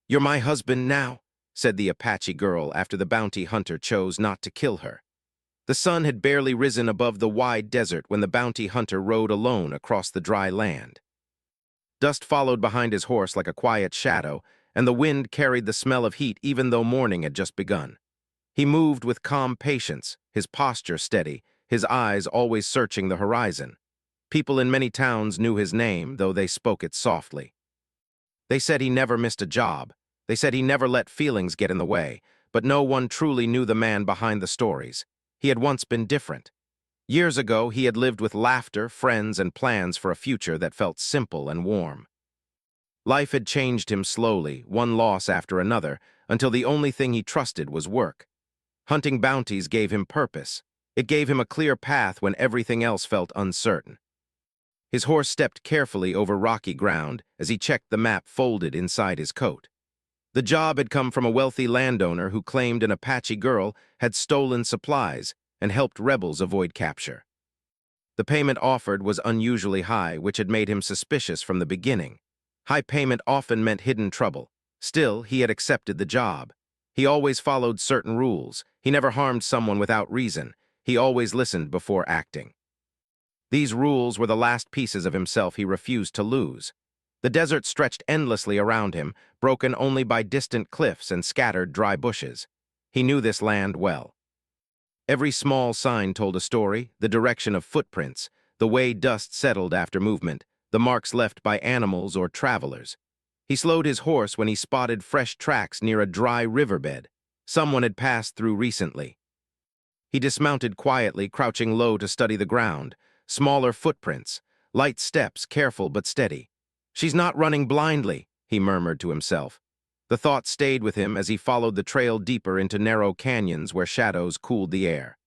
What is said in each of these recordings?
"You're my husband now," said the Apache girl after the bounty hunter chose not to kill her. The sun had barely risen above the wide desert when the bounty hunter rode alone across the dry land. Dust followed behind his horse like a quiet shadow, and the wind carried the smell of heat even though morning had just begun. He moved with calm patience, his posture steady, his eyes always searching the horizon. People in many towns knew his name, though they spoke it softly. They said he never missed a job. They said he never let feelings get in the way, but no one truly knew the man behind the stories. He had once been different. Years ago, he had lived with laughter, friends, and plans for a future that felt simple and warm. Life had changed him slowly, one loss after another, until the only thing he trusted was work. Hunting bounties gave him purpose. It gave him a clear path when everything else felt uncertain. His horse stepped carefully over rocky ground as he checked the map folded inside his coat. The job had come from a wealthy landowner who claimed an Apache girl had stolen supplies and helped rebels avoid capture. The payment offered was unusually high, which had made him suspicious from the beginning. High payment often meant hidden trouble. Still, he had accepted the job. He always followed certain rules. He never harmed someone without reason. He always listened before acting. These rules were the last pieces of himself he refused to lose. The desert stretched endlessly around him, broken only by distant cliffs and scattered dry bushes. He knew this land well. Every small sign told a story, the direction of footprints, the way dust settled after movement, the marks left by animals or travelers. He slowed his horse when he spotted fresh tracks near a dry riverbed. Someone had passed through recently. He dismounted quietly, crouching low to study the ground. Smaller footprints, light steps, careful but steady. "She's not running blindly," he murmured to himself. The thought stayed with him as he followed the trail deeper into narrow canyons where shadows cooled the air.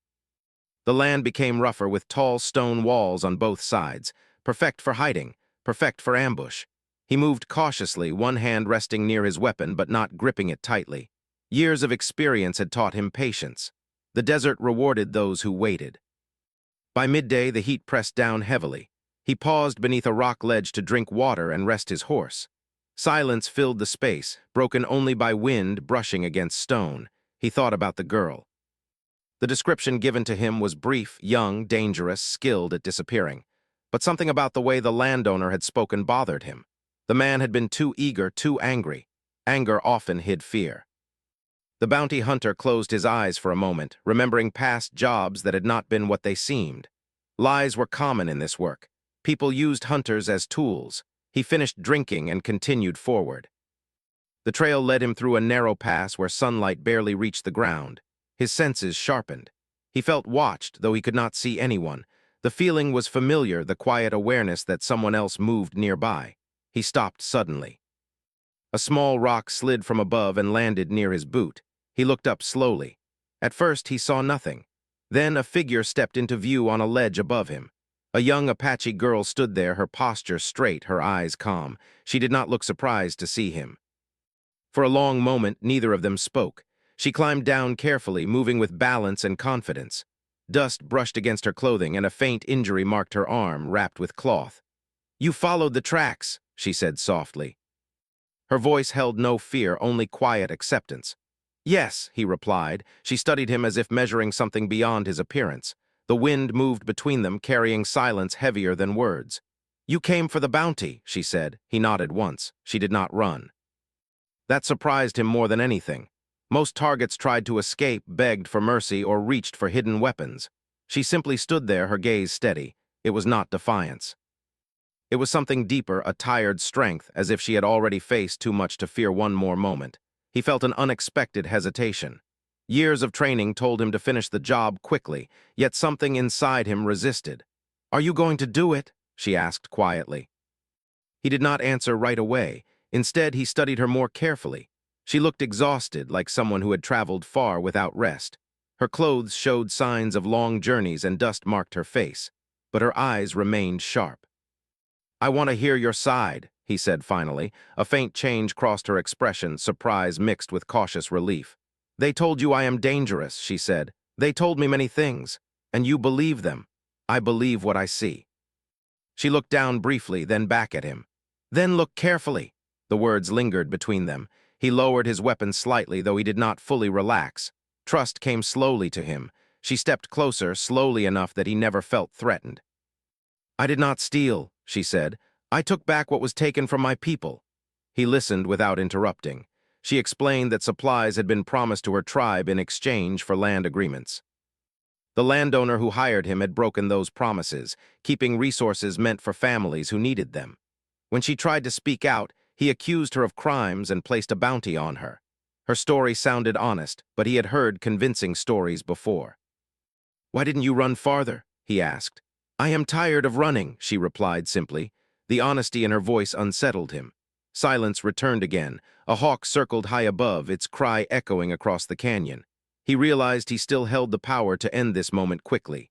The land became rougher with tall stone walls on both sides, perfect for hiding, perfect for ambush. He moved cautiously, one hand resting near his weapon but not gripping it tightly. Years of experience had taught him patience. The desert rewarded those who waited. By midday, the heat pressed down heavily. He paused beneath a rock ledge to drink water and rest his horse. Silence filled the space, broken only by wind brushing against stone. He thought about the girl. The description given to him was brief, young, dangerous, skilled at disappearing. But something about the way the landowner had spoken bothered him. The man had been too eager, too angry. Anger often hid fear. The bounty hunter closed his eyes for a moment, remembering past jobs that had not been what they seemed. Lies were common in this work. People used hunters as tools. He finished drinking and continued forward. The trail led him through a narrow pass where sunlight barely reached the ground. His senses sharpened. He felt watched, though he could not see anyone. The feeling was familiar, the quiet awareness that someone else moved nearby. He stopped suddenly. A small rock slid from above and landed near his boot. He looked up slowly. At first, he saw nothing. Then a figure stepped into view on a ledge above him. A young Apache girl stood there, her posture straight, her eyes calm. She did not look surprised to see him. For a long moment, neither of them spoke. She climbed down carefully, moving with balance and confidence. Dust brushed against her clothing, and a faint injury marked her arm, wrapped with cloth. "You followed the tracks," she said softly. Her voice held no fear, only quiet acceptance. "Yes," he replied. She studied him as if measuring something beyond his appearance. The wind moved between them, carrying silence heavier than words. "You came for the bounty," she said. He nodded once. She did not run. That surprised him more than anything. Most targets tried to escape, begged for mercy, or reached for hidden weapons. She simply stood there, her gaze steady. It was not defiance. It was something deeper, a tired strength, as if she had already faced too much to fear one more moment. He felt an unexpected hesitation. Years of training told him to finish the job quickly, yet something inside him resisted. "Are you going to do it?" she asked quietly. He did not answer right away. Instead, he studied her more carefully. She looked exhausted, like someone who had traveled far without rest. Her clothes showed signs of long journeys and dust marked her face, but her eyes remained sharp. "I want to hear your side," he said finally. A faint change crossed her expression, surprise mixed with cautious relief. "They told you I am dangerous," she said. "They told me many things, and you believe them. I believe what I see." She looked down briefly, then back at him. "Then look carefully." The words lingered between them. He lowered his weapon slightly, though he did not fully relax. Trust came slowly to him. She stepped closer, slowly enough that he never felt threatened. "I did not steal," she said. "I took back what was taken from my people." He listened without interrupting. She explained that supplies had been promised to her tribe in exchange for land agreements. The landowner who hired him had broken those promises, keeping resources meant for families who needed them. When she tried to speak out, he accused her of crimes and placed a bounty on her. Her story sounded honest, but he had heard convincing stories before. "Why didn't you run farther?" he asked. "I am tired of running," she replied simply. The honesty in her voice unsettled him. Silence returned again. A hawk circled high above, its cry echoing across the canyon. He realized he still held the power to end this moment quickly.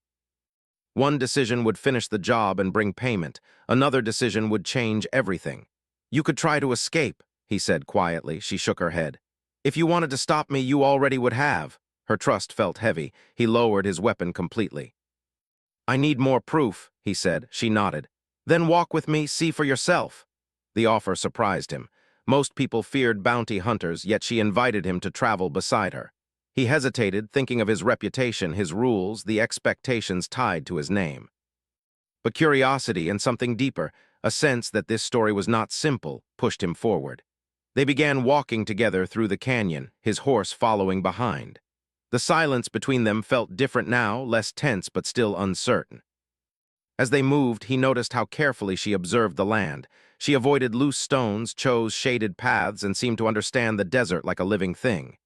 One decision would finish the job and bring payment. Another decision would change everything. "You could try to escape," he said quietly. She shook her head. "If you wanted to stop me, you already would have." Her trust felt heavy. He lowered his weapon completely. "I need more proof," he said. She nodded. "Then walk with me, see for yourself." The offer surprised him. Most people feared bounty hunters, yet she invited him to travel beside her. He hesitated, thinking of his reputation, his rules, the expectations tied to his name. But curiosity and something deeper, a sense that this story was not simple, pushed him forward. They began walking together through the canyon, his horse following behind. The silence between them felt different now, less tense but still uncertain. As they moved, he noticed how carefully she observed the land. She avoided loose stones, chose shaded paths, and seemed to understand the desert like a living thing.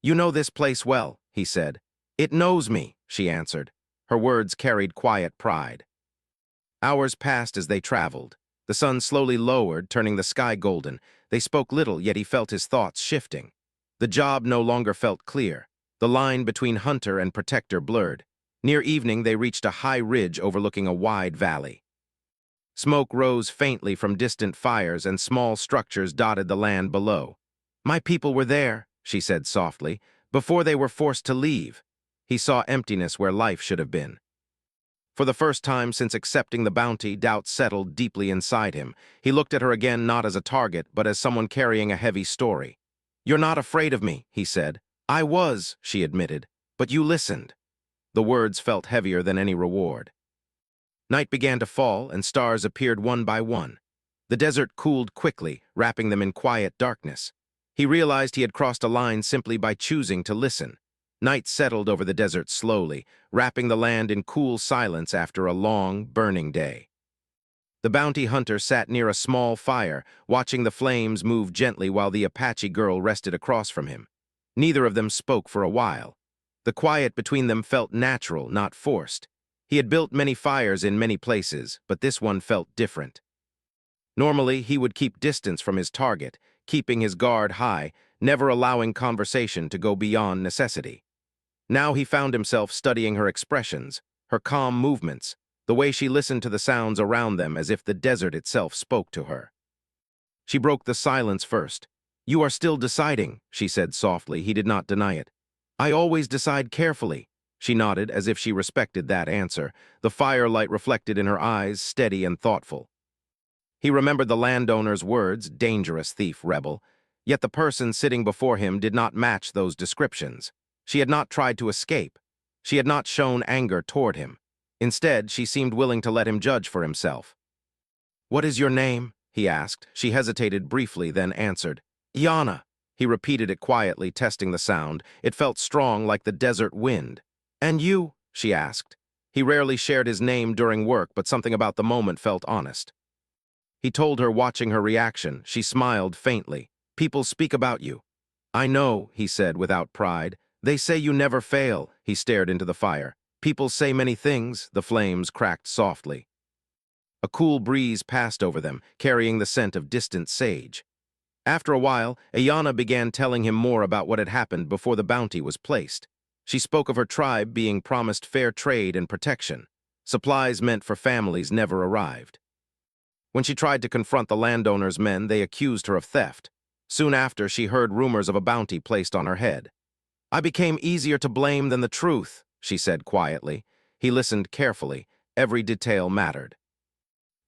"You know this place well," he said. "It knows me," she answered. Her words carried quiet pride. Hours passed as they traveled. The sun slowly lowered, turning the sky golden. They spoke little, yet he felt his thoughts shifting. The job no longer felt clear. The line between hunter and protector blurred. Near evening, they reached a high ridge overlooking a wide valley. Smoke rose faintly from distant fires, and small structures dotted the land below. "My people were there," she said softly, "before they were forced to leave." He saw emptiness where life should have been. For the first time since accepting the bounty, doubt settled deeply inside him. He looked at her again not as a target, but as someone carrying a heavy story. "You're not afraid of me," he said. "I was," she admitted, "but you listened." The words felt heavier than any reward. Night began to fall, and stars appeared one by one. The desert cooled quickly, wrapping them in quiet darkness. He realized he had crossed a line simply by choosing to listen. Night settled over the desert slowly, wrapping the land in cool silence after a long, burning day. The bounty hunter sat near a small fire, watching the flames move gently while the Apache girl rested across from him. Neither of them spoke for a while. The quiet between them felt natural, not forced. He had built many fires in many places, but this one felt different. Normally, he would keep distance from his target, keeping his guard high, never allowing conversation to go beyond necessity. Now he found himself studying her expressions, her calm movements, the way she listened to the sounds around them as if the desert itself spoke to her. She broke the silence first. "You are still deciding," she said softly. He did not deny it. "I always decide carefully." She nodded as if she respected that answer, the firelight reflected in her eyes, steady and thoughtful. He remembered the landowner's words, dangerous thief, rebel, yet the person sitting before him did not match those descriptions. She had not tried to escape. She had not shown anger toward him. Instead, she seemed willing to let him judge for himself. "What is your name?" he asked. She hesitated briefly, then answered. "Yana." He repeated it quietly, testing the sound. It felt strong like the desert wind. "And you?" she asked. He rarely shared his name during work, but something about the moment felt honest. He told her, watching her reaction. She smiled faintly. "People speak about you." "I know," he said without pride. "They say you never fail." He stared into the fire. "People say many things." The flames cracked softly. A cool breeze passed over them, carrying the scent of distant sage. After a while, Ayana began telling him more about what had happened before the bounty was placed. She spoke of her tribe being promised fair trade and protection. Supplies meant for families never arrived. When she tried to confront the landowner's men, they accused her of theft. Soon after, she heard rumors of a bounty placed on her head. "I became easier to blame than the truth," she said quietly. He listened carefully. Every detail mattered.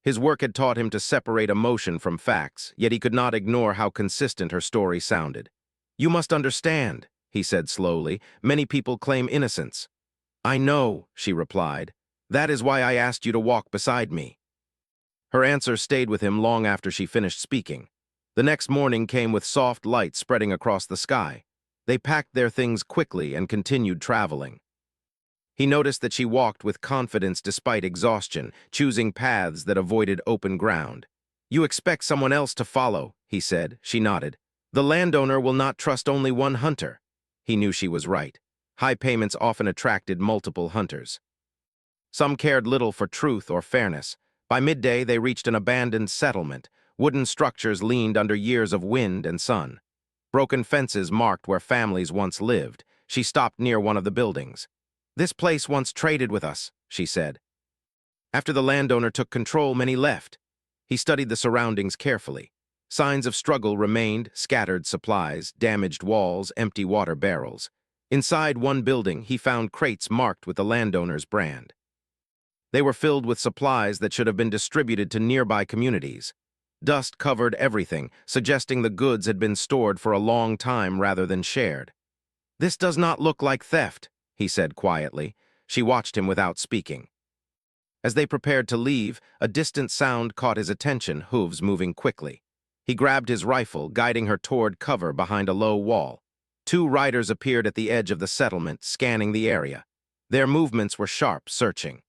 His work had taught him to separate emotion from facts, yet he could not ignore how consistent her story sounded. "You must understand," he said slowly, "many people claim innocence." "I know," she replied. "That is why I asked you to walk beside me." Her answer stayed with him long after she finished speaking. The next morning came with soft light spreading across the sky. They packed their things quickly and continued traveling. He noticed that she walked with confidence despite exhaustion, choosing paths that avoided open ground. "You expect someone else to follow," he said. She nodded. "The landowner will not trust only one hunter." He knew she was right. High payments often attracted multiple hunters. Some cared little for truth or fairness. By midday, they reached an abandoned settlement. Wooden structures leaned under years of wind and sun. Broken fences marked where families once lived. She stopped near one of the buildings. "This place once traded with us," she said. After the landowner took control, many left. He studied the surroundings carefully. Signs of struggle remained: scattered supplies, damaged walls, empty water barrels. Inside one building, he found crates marked with the landowner's brand. They were filled with supplies that should have been distributed to nearby communities. Dust covered everything, suggesting the goods had been stored for a long time rather than shared. "This does not look like theft," he said quietly. She watched him without speaking. As they prepared to leave, a distant sound caught his attention, hooves moving quickly. He grabbed his rifle, guiding her toward cover behind a low wall. Two riders appeared at the edge of the settlement, scanning the area. Their movements were sharp, searching.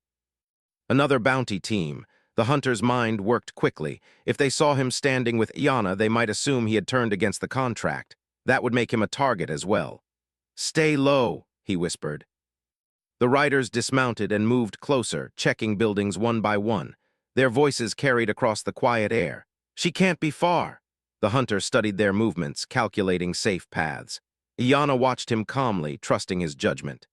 Another bounty team. The hunter's mind worked quickly. If they saw him standing with Iana, they might assume he had turned against the contract. That would make him a target as well. "Stay low," he whispered. The riders dismounted and moved closer, checking buildings one by one. Their voices carried across the quiet air. "She can't be far." The hunter studied their movements, calculating safe paths. Iana watched him calmly, trusting his judgment.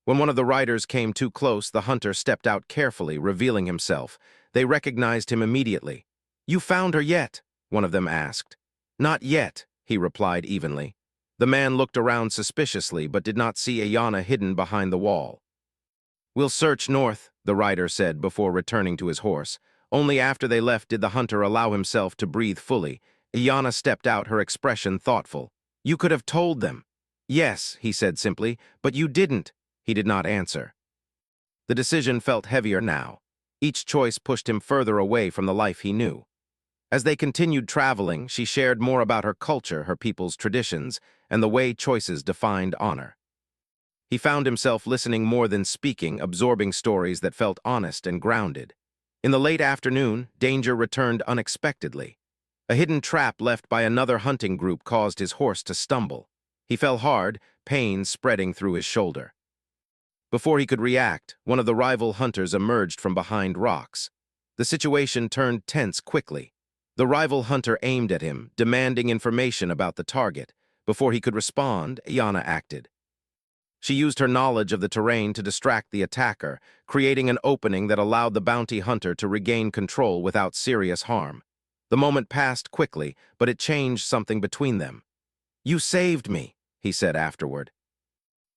When one of the riders came too close, the hunter stepped out carefully, revealing himself. They recognized him immediately. "You found her yet?" one of them asked. "Not yet," he replied evenly. The man looked around suspiciously, but did not see Iana hidden behind the wall. "We'll search north," the rider said before returning to his horse. Only after they left did the hunter allow himself to breathe fully. Iana stepped out, her expression thoughtful. "You could have told them." "Yes," he said simply, "but you didn't." He did not answer. The decision felt heavier now. Each choice pushed him further away from the life he knew. As they continued traveling, she shared more about her culture, her people's traditions, and the way choices defined honor. He found himself listening more than speaking, absorbing stories that felt honest and grounded. In the late afternoon, danger returned unexpectedly. A hidden trap left by another hunting group caused his horse to stumble. He fell hard, pain spreading through his shoulder. Before he could react, one of the rival hunters emerged from behind rocks. The situation turned tense quickly. The rival hunter aimed at him, demanding information about the target. Before he could respond, Iana acted. She used her knowledge of the terrain to distract the attacker, creating an opening that allowed the bounty hunter to regain control without serious harm. The moment passed quickly, but it changed something between them. "You saved me," he said afterward.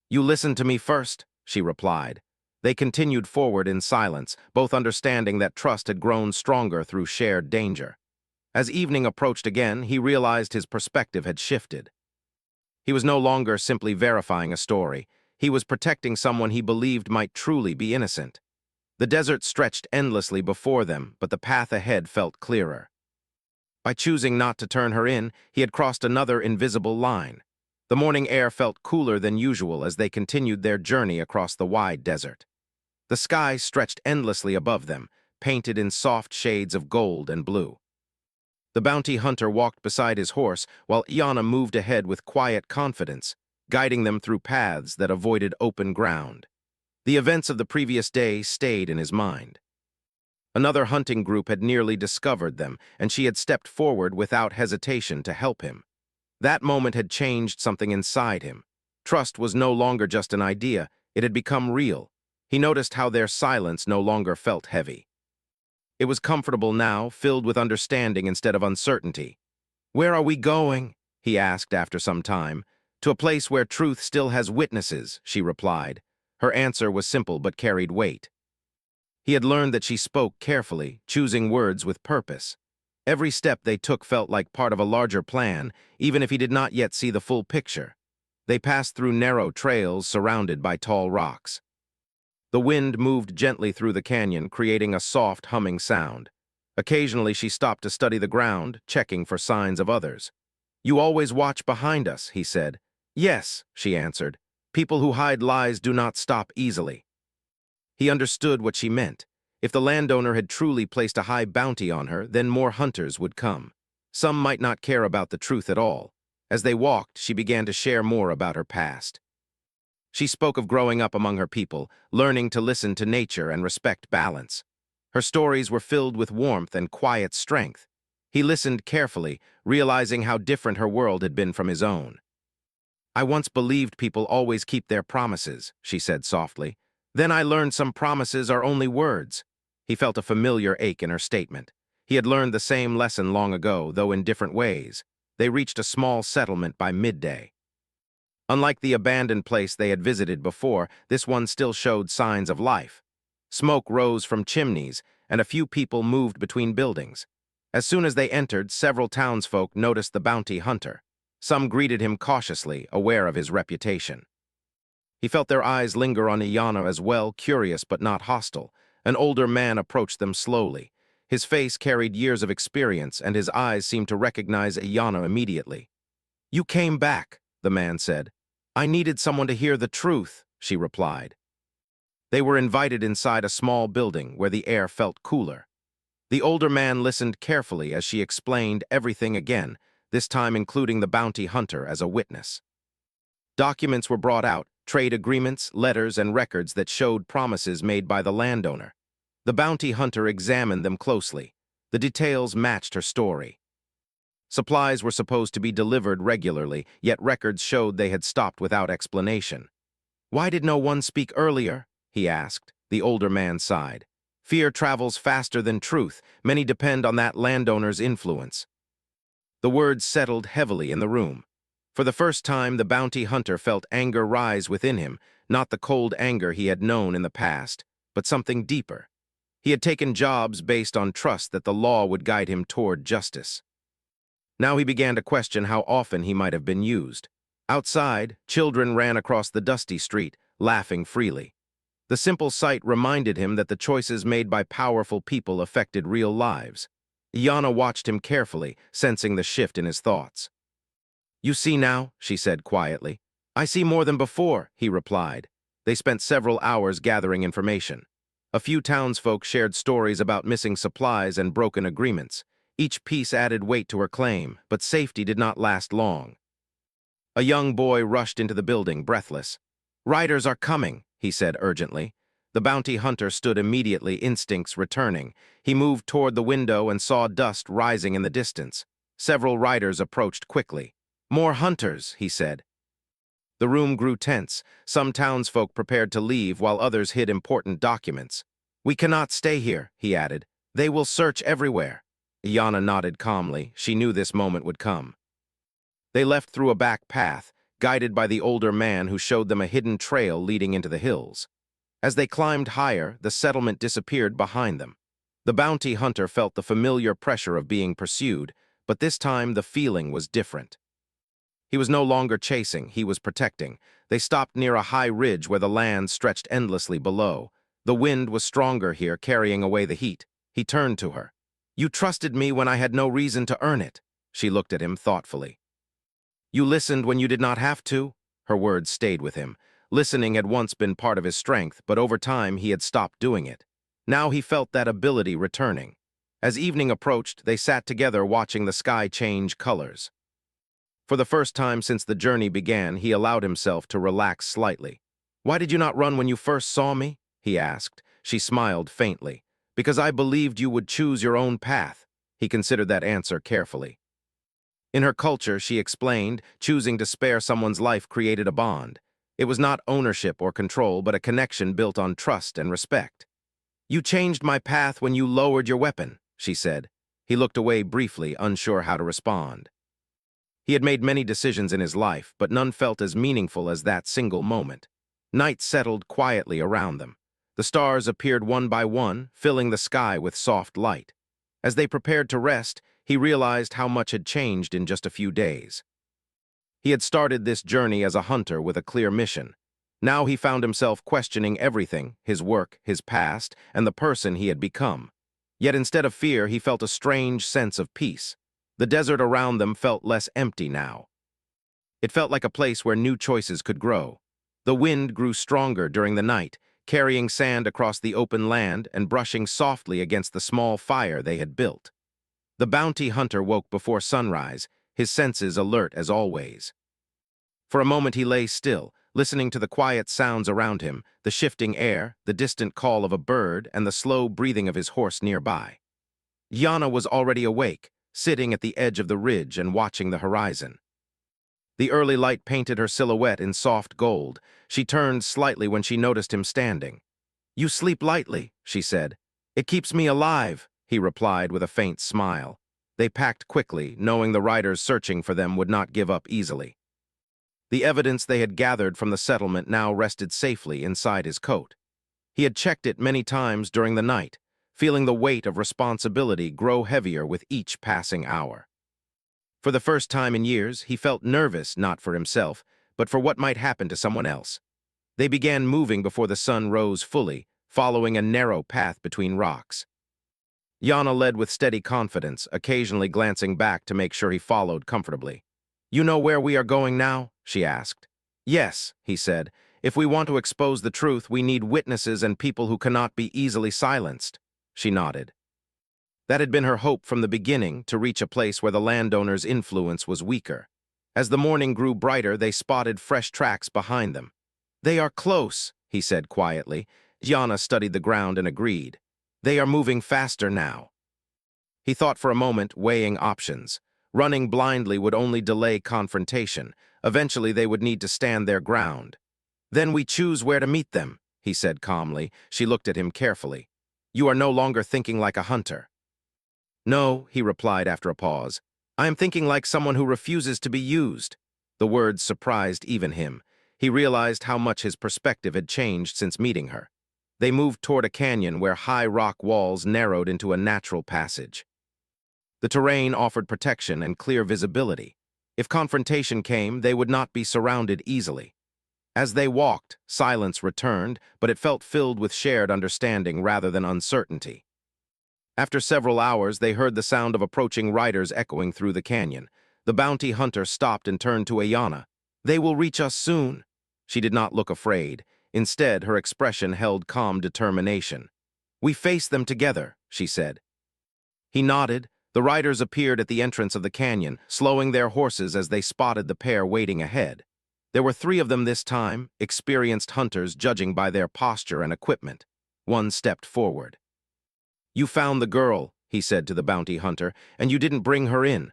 "You listened to me first," she replied. They continued forward in silence, both understanding that trust had grown stronger through shared danger. As evening approached again, he realized his perspective had shifted. He was no longer simply verifying a story. He was protecting someone he believed might truly be innocent. The desert stretched endlessly before them, but the path ahead felt clearer. By choosing not to turn her in, he had crossed another invisible line. The morning air felt cooler than usual as they continued their journey across the wide desert. The sky stretched endlessly above them, painted in soft shades of gold and blue. The bounty hunter walked beside his horse, while Iana moved ahead with quiet confidence, guiding them through paths that avoided open ground. The events of the previous day stayed in his mind. Another hunting group had nearly discovered them, and she had stepped forward without hesitation to help him. That moment had changed something inside him. Trust was no longer just an idea, it had become real. He noticed how their silence no longer felt heavy. It was comfortable now, filled with understanding instead of uncertainty. "Where are we going?" he asked after some time. "To a place where truth still has witnesses," she replied. Her answer was simple but carried weight. He had learned that she spoke carefully, choosing words with purpose. Every step they took felt like part of a larger plan, even if he did not yet see the full picture. They passed through narrow trails surrounded by tall rocks. The wind moved gently through the canyon, creating a soft, humming sound. Occasionally, she stopped to study the ground, checking for signs of others. "You always watch behind us," he said. "Yes," she answered. "People who hide lies do not stop easily." He understood what she meant. If the landowner had truly placed a high bounty on her, then more hunters would come. Some might not care about the truth at all. As they walked, she began to share more about her past. She spoke of growing up among her people, learning to listen to nature and respect balance. Her stories were filled with warmth and quiet strength. He listened carefully, realizing how different her world had been from his own. "I once believed people always keep their promises," she said softly. "Then I learned some promises are only words." He felt a familiar ache in her statement. He had learned the same lesson long ago, though in different ways. They reached a small settlement by midday. Unlike the abandoned place they had visited before, this one still showed signs of life. Smoke rose from chimneys, and a few people moved between buildings. As soon as they entered, several townsfolk noticed the bounty hunter. Some greeted him cautiously, aware of his reputation. He felt their eyes linger on Iana as well, curious but not hostile. An older man approached them slowly. His face carried years of experience, and his eyes seemed to recognize Iana immediately. "You came back," the man said. "I needed someone to hear the truth," she replied. They were invited inside a small building where the air felt cooler. The older man listened carefully as she explained everything again, this time including the bounty hunter as a witness. Documents were brought out, trade agreements, letters, and records that showed promises made by the landowner. The bounty hunter examined them closely. The details matched her story. Supplies were supposed to be delivered regularly, yet records showed they had stopped without explanation. "Why did no one speak earlier?" he asked. The older man sighed. "Fear travels faster than truth. Many depend on that landowner's influence." The words settled heavily in the room. For the first time, the bounty hunter felt anger rise within him, not the cold anger he had known in the past, but something deeper. He had taken jobs based on trust that the law would guide him toward justice. Now he began to question how often he might have been used. Outside, children ran across the dusty street, laughing freely. The simple sight reminded him that the choices made by powerful people affected real lives. Iana watched him carefully, sensing the shift in his thoughts. "You see now," she said quietly. "I see more than before," he replied. They spent several hours gathering information. A few townsfolk shared stories about missing supplies and broken agreements. Each piece added weight to her claim, but safety did not last long. A young boy rushed into the building, breathless. "Riders are coming," he said urgently. The bounty hunter stood immediately, instincts returning. He moved toward the window and saw dust rising in the distance. Several riders approached quickly. "More hunters," he said. The room grew tense. Some townsfolk prepared to leave while others hid important documents. "We cannot stay here," he added. "They will search everywhere." Iana nodded calmly. She knew this moment would come. They left through a back path, guided by the older man who showed them a hidden trail leading into the hills. As they climbed higher, the settlement disappeared behind them. The bounty hunter felt the familiar pressure of being pursued, but this time the feeling was different. He was no longer chasing, he was protecting. They stopped near a high ridge where the land stretched endlessly below. The wind was stronger here, carrying away the heat. He turned to her. "You trusted me when I had no reason to earn it." She looked at him thoughtfully. "You listened when you did not have to?" Her words stayed with him. Listening had once been part of his strength, but over time he had stopped doing it. Now he felt that ability returning. As evening approached, they sat together watching the sky change colors. For the first time since the journey began, he allowed himself to relax slightly. "Why did you not run when you first saw me?" he asked. She smiled faintly. "Because I believed you would choose your own path." He considered that answer carefully. In her culture, she explained, choosing to spare someone's life created a bond. It was not ownership or control, but a connection built on trust and respect. "You changed my path when you lowered your weapon," she said. He looked away briefly, unsure how to respond. He had made many decisions in his life, but none felt as meaningful as that single moment. Night settled quietly around them. The stars appeared one by one, filling the sky with soft light. As they prepared to rest, he realized how much had changed in just a few days. He had started this journey as a hunter with a clear mission. Now he found himself questioning everything, his work, his past, and the person he had become. Yet instead of fear, he felt a strange sense of peace. The desert around them felt less empty now. It felt like a place where new choices could grow. The wind grew stronger during the night, carrying sand across the open land and brushing softly against the small fire they had built. The bounty hunter woke before sunrise, his senses alert as always. For a moment he lay still, listening to the quiet sounds around him, the shifting air, the distant call of a bird, and the slow breathing of his horse nearby. Yana was already awake, sitting at the edge of the ridge and watching the horizon. The early light painted her silhouette in soft gold. She turned slightly when she noticed him standing. "You sleep lightly," she said. "It keeps me alive," he replied with a faint smile. They packed quickly, knowing the riders searching for them would not give up easily. The evidence they had gathered from the settlement now rested safely inside his coat. He had checked it many times during the night, feeling the weight of responsibility grow heavier with each passing hour. For the first time in years, he felt nervous not for himself, but for what might happen to someone else. They began moving before the sun rose fully, following a narrow path between rocks. Yana led with steady confidence, occasionally glancing back to make sure he followed comfortably. "You know where we are going now?" she asked. "Yes," he said. "If we want to expose the truth, we need witnesses and people who cannot be easily silenced." She nodded. That had been her hope from the beginning, to reach a place where the landowner's influence was weaker. As the morning grew brighter, they spotted fresh tracks behind them. "They are close," he said quietly. Yana studied the ground and agreed. "They are moving faster now." He thought for a moment, weighing options. Running blindly would only delay confrontation. Eventually, they would need to stand their ground. "Then we choose where to meet them," he said calmly. She looked at him carefully. "You are no longer thinking like a hunter." "No," he replied after a pause. "I am thinking like someone who refuses to be used." The words surprised even him. He realized how much his perspective had changed since meeting her. They moved toward a canyon where high rock walls narrowed into a natural passage. The terrain offered protection and clear visibility. If confrontation came, they would not be surrounded easily. As they walked, silence returned, but it felt filled with shared understanding rather than uncertainty. After several hours, they heard the sound of approaching riders echoing through the canyon. The bounty hunter stopped and turned to Ayana. "They will reach us soon." She did not look afraid. Instead, her expression held calm determination. "We face them together," she said. He nodded. The riders appeared at the entrance of the canyon, slowing their horses as they spotted the pair waiting ahead. There were 3 of them this time, experienced hunters judging by their posture and equipment. One stepped forward. "You found the girl," he said to the bounty hunter, "and you didn't bring her in."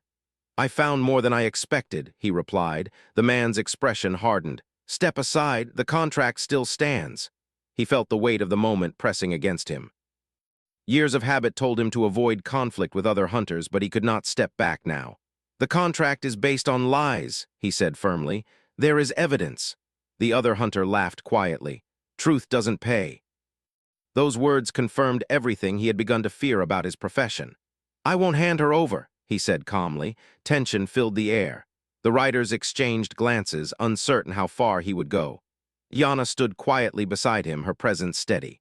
"I found more than I expected," he replied. The man's expression hardened. "Step aside, the contract still stands." He felt the weight of the moment pressing against him. Years of habit told him to avoid conflict with other hunters, but he could not step back now. "The contract is based on lies," he said firmly. "There is evidence." The other hunter laughed quietly. "Truth doesn't pay." Those words confirmed everything he had begun to fear about his profession. "I won't hand her over," he said calmly. Tension filled the air. The riders exchanged glances, uncertain how far he would go. Yana stood quietly beside him, her presence steady.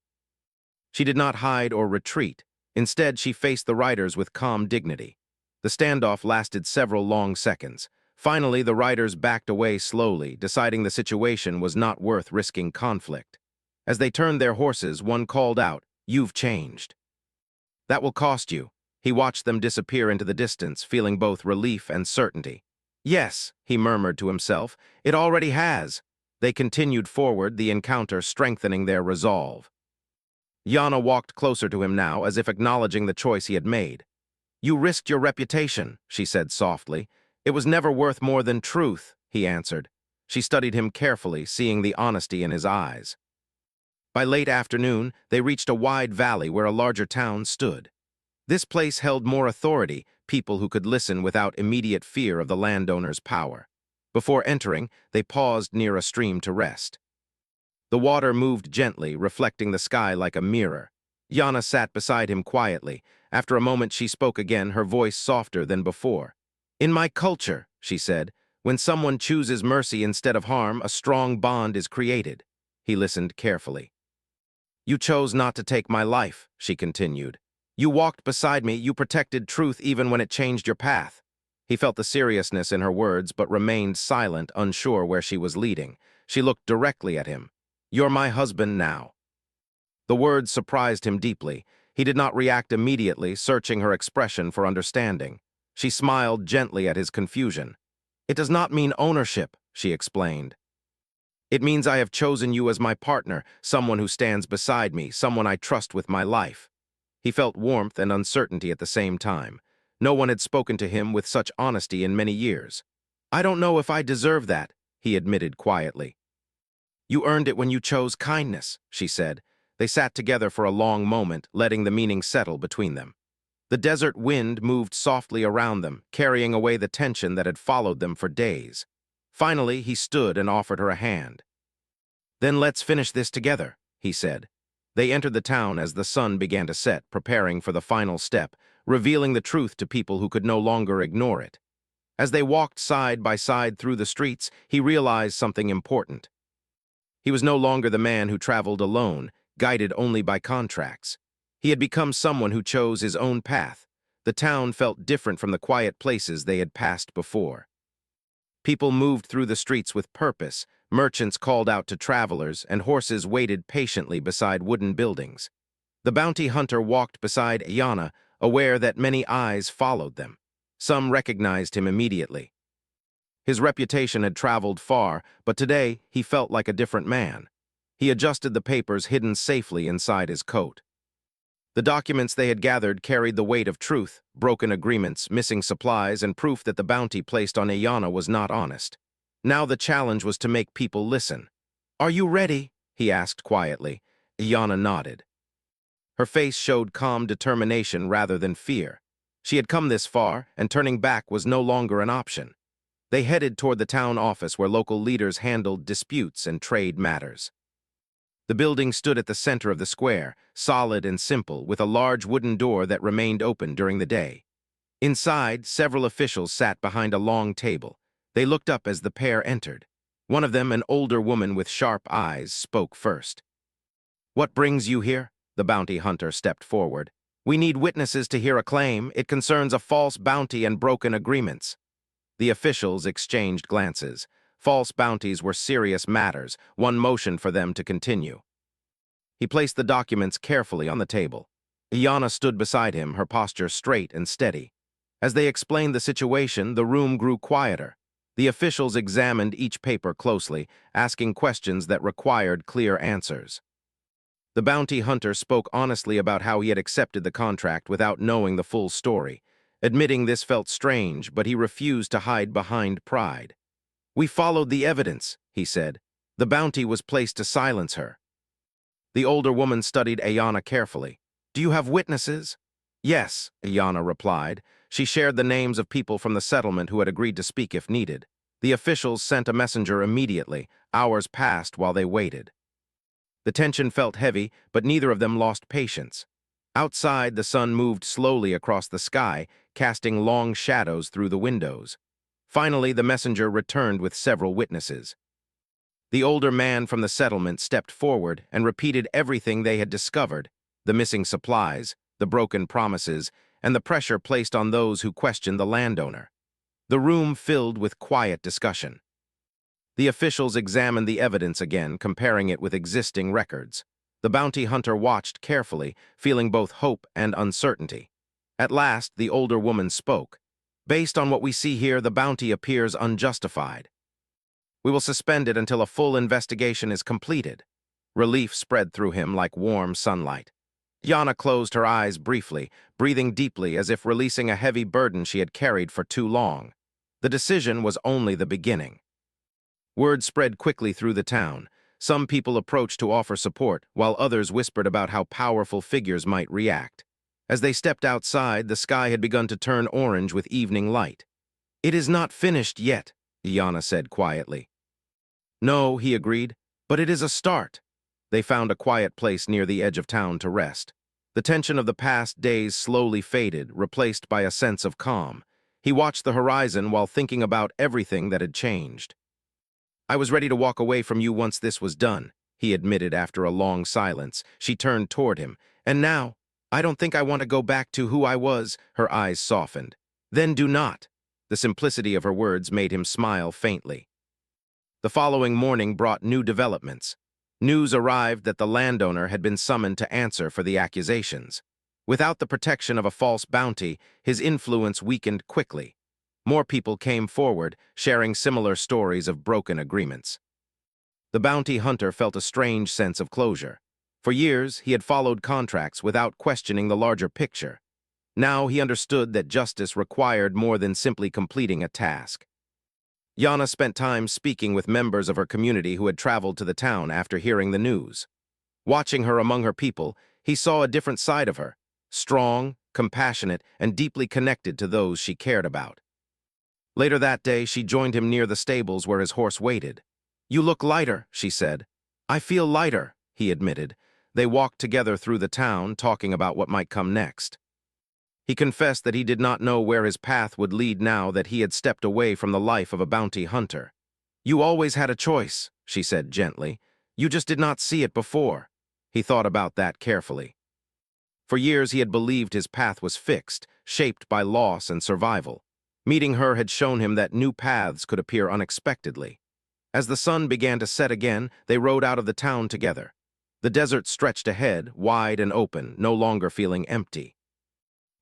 She did not hide or retreat. Instead, she faced the riders with calm dignity. The standoff lasted several long seconds. Finally, the riders backed away slowly, deciding the situation was not worth risking conflict. As they turned their horses, one called out, "You've changed." "That will cost you." He watched them disappear into the distance, feeling both relief and certainty. "Yes," he murmured to himself, "it already has." They continued forward, the encounter strengthening their resolve. Yana walked closer to him now, as if acknowledging the choice he had made. "You risked your reputation," she said softly. "It was never worth more than truth," he answered. She studied him carefully, seeing the honesty in his eyes. By late afternoon, they reached a wide valley where a larger town stood. This place held more authority, people who could listen without immediate fear of the landowner's power. Before entering, they paused near a stream to rest. The water moved gently, reflecting the sky like a mirror. Yana sat beside him quietly. After a moment she spoke again, her voice softer than before. "In my culture," she said, "when someone chooses mercy instead of harm, a strong bond is created." He listened carefully. "You chose not to take my life," she continued. "You walked beside me, you protected truth even when it changed your path." He felt the seriousness in her words but remained silent, unsure where she was leading. She looked directly at him. "You're my husband now." The words surprised him deeply. He did not react immediately, searching her expression for understanding. She smiled gently at his confusion. "It does not mean ownership," she explained. "It means I have chosen you as my partner, someone who stands beside me, someone I trust with my life." He felt warmth and uncertainty at the same time. No one had spoken to him with such honesty in many years. "I don't know if I deserve that," he admitted quietly. "You earned it when you chose kindness," she said. They sat together for a long moment, letting the meaning settle between them. The desert wind moved softly around them, carrying away the tension that had followed them for days. Finally, he stood and offered her a hand. "Then let's finish this together," he said. They entered the town as the sun began to set, preparing for the final step, revealing the truth to people who could no longer ignore it. As they walked side by side through the streets, he realized something important. He was no longer the man who traveled alone, guided only by contracts. He had become someone who chose his own path. The town felt different from the quiet places they had passed before. People moved through the streets with purpose, merchants called out to travelers, and horses waited patiently beside wooden buildings. The bounty hunter walked beside Yana, aware that many eyes followed them. Some recognized him immediately. His reputation had traveled far, but today he felt like a different man. He adjusted the papers hidden safely inside his coat. The documents they had gathered carried the weight of truth, broken agreements, missing supplies, and proof that the bounty placed on Ayana was not honest. Now the challenge was to make people listen. "Are you ready?" he asked quietly. Ayana nodded. Her face showed calm determination rather than fear. She had come this far, and turning back was no longer an option. They headed toward the town office where local leaders handled disputes and trade matters. The building stood at the center of the square, solid and simple, with a large wooden door that remained open during the day. Inside, several officials sat behind a long table. They looked up as the pair entered. One of them, an older woman with sharp eyes, spoke first. "What brings you here?" The bounty hunter stepped forward. "We need witnesses to hear a claim. It concerns a false bounty and broken agreements." The officials exchanged glances. False bounties were serious matters. One motioned for them to continue. He placed the documents carefully on the table. Iana stood beside him, her posture straight and steady. As they explained the situation, the room grew quieter. The officials examined each paper closely, asking questions that required clear answers. The bounty hunter spoke honestly about how he had accepted the contract without knowing the full story. Admitting this felt strange, but he refused to hide behind pride. "We followed the evidence," he said. "The bounty was placed to silence her." The older woman studied Ayana carefully. "Do you have witnesses?" "Yes," Ayana replied. She shared the names of people from the settlement who had agreed to speak if needed. The officials sent a messenger immediately. Hours passed while they waited. The tension felt heavy, but neither of them lost patience. Outside, the sun moved slowly across the sky, casting long shadows through the windows. Finally, the messenger returned with several witnesses. The older man from the settlement stepped forward and repeated everything they had discovered: the missing supplies, the broken promises, and the pressure placed on those who questioned the landowner. The room filled with quiet discussion. The officials examined the evidence again, comparing it with existing records. The bounty hunter watched carefully, feeling both hope and uncertainty. At last, the older woman spoke. "Based on what we see here, the bounty appears unjustified. We will suspend it until a full investigation is completed." Relief spread through him like warm sunlight. Yana closed her eyes briefly, breathing deeply as if releasing a heavy burden she had carried for too long. The decision was only the beginning. Word spread quickly through the town. Some people approached to offer support, while others whispered about how powerful figures might react. As they stepped outside, the sky had begun to turn orange with evening light. "It is not finished yet," Yana said quietly. "No," he agreed, "but it is a start." They found a quiet place near the edge of town to rest. The tension of the past days slowly faded, replaced by a sense of calm. He watched the horizon while thinking about everything that had changed. "I was ready to walk away from you once this was done," he admitted after a long silence. She turned toward him. "And now, I don't think I want to go back to who I was." Her eyes softened. "Then do not." The simplicity of her words made him smile faintly. The following morning brought new developments. News arrived that the landowner had been summoned to answer for the accusations. Without the protection of a false bounty, his influence weakened quickly. More people came forward, sharing similar stories of broken agreements. The bounty hunter felt a strange sense of closure. For years, he had followed contracts without questioning the larger picture. Now he understood that justice required more than simply completing a task. Yana spent time speaking with members of her community who had traveled to the town after hearing the news. Watching her among her people, he saw a different side of her, strong, compassionate, and deeply connected to those she cared about. Later that day, she joined him near the stables where his horse waited. "You look lighter," she said. "I feel lighter," he admitted. They walked together through the town, talking about what might come next. He confessed that he did not know where his path would lead now that he had stepped away from the life of a bounty hunter. "You always had a choice," she said gently. "You just did not see it before." He thought about that carefully. For years he had believed his path was fixed, shaped by loss and survival. Meeting her had shown him that new paths could appear unexpectedly. As the sun began to set again, they rode out of the town together. The desert stretched ahead, wide and open, no longer feeling empty.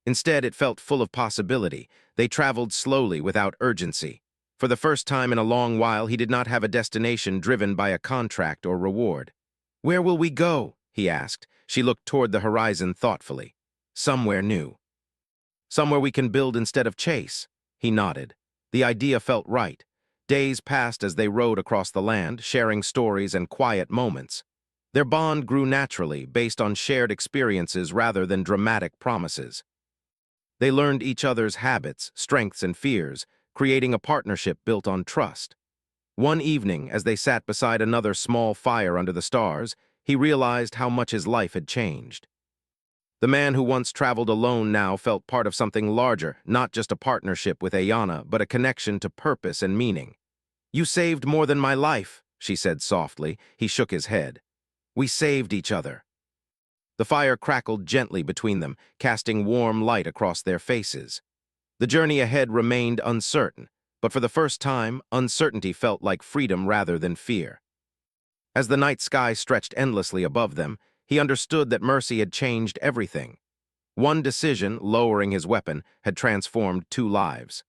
Instead, it felt full of possibility. They traveled slowly, without urgency. For the first time in a long while, he did not have a destination driven by a contract or reward. "Where will we go?" he asked. She looked toward the horizon thoughtfully. "Somewhere new. Somewhere we can build instead of chase." He nodded. The idea felt right. Days passed as they rode across the land, sharing stories and quiet moments. Their bond grew naturally, based on shared experiences rather than dramatic promises. They learned each other's habits, strengths, and fears, creating a partnership built on trust. One evening, as they sat beside another small fire under the stars, he realized how much his life had changed. The man who once traveled alone now felt part of something larger, not just a partnership with Ayana, but a connection to purpose and meaning. "You saved more than my life," she said softly. He shook his head. "We saved each other." The fire crackled gently between them, casting warm light across their faces. The journey ahead remained uncertain, but for the first time, uncertainty felt like freedom rather than fear. As the night sky stretched endlessly above them, he understood that mercy had changed everything. One decision, lowering his weapon, had transformed two lives.